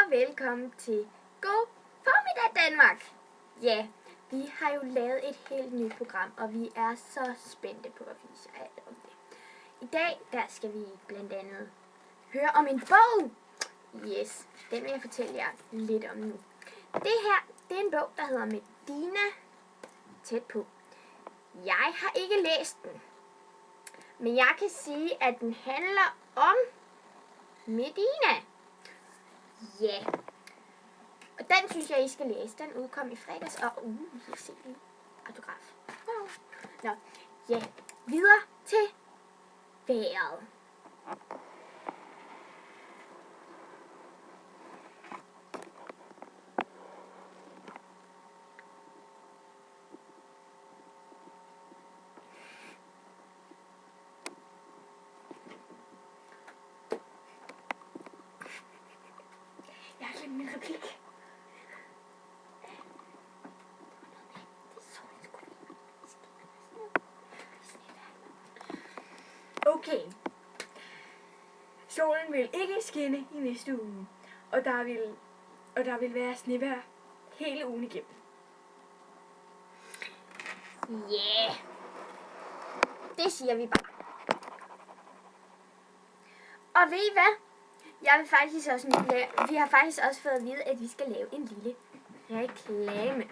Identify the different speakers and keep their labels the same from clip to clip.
Speaker 1: og velkommen til God Formiddag Danmark. Ja, vi har jo lavet et helt nyt program, og vi er så spændte på at vise jer alt om det. I dag, der skal vi blandt andet høre om en bog. Yes, den vil jeg fortælle jer lidt om nu. Det her, det er en bog, der hedder Medina. Tæt på. Jeg har ikke læst den, men jeg kan sige, at den handler om Medina. Ja. Yeah. Og den synes jeg, I skal læse. Den udkom i fredags. Og jeg ser lige autograf. Wow. Nå, ja. Videre til vejret. Jeg har glemt min replik.
Speaker 2: Okay. Solen vil ikke skinne i næste uge, og der vil være snevejr hele ugen igennem.
Speaker 1: Ja. Yeah. Det siger vi bare. Og ved I hvad? Vi har faktisk også fået at vide, at vi skal lave en lille reklame.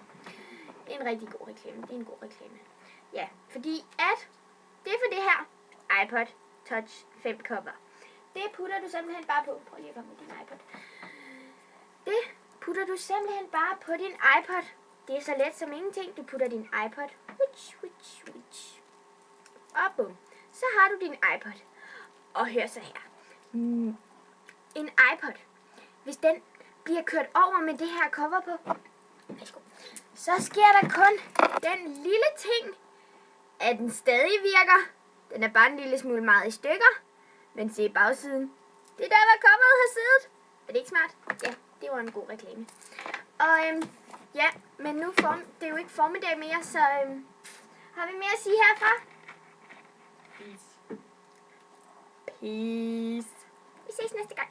Speaker 1: En rigtig god reklame. Det er en god reklame. Ja, fordi at det er for det her iPod Touch 5 cover. Det putter du simpelthen bare på. Prøv lige at komme med din iPod. Det putter du simpelthen bare på din iPod. Det er så let som ingenting. Du putter din iPod. Og bum. Så har du din iPod. Og hør så her. En iPod. Hvis den bliver kørt over med det her cover på, så sker der kun den lille ting, at den stadig virker. Den er bare en lille smule meget i stykker. Men se bagsiden. Det er der, hvor coveret har siddet. Er det ikke smart? Ja, det var en god reklame. Og ja, men nu det er jo ikke formiddag mere, så har vi mere at sige herfra?
Speaker 2: Peace.
Speaker 1: Peace. Vi ses næste gang.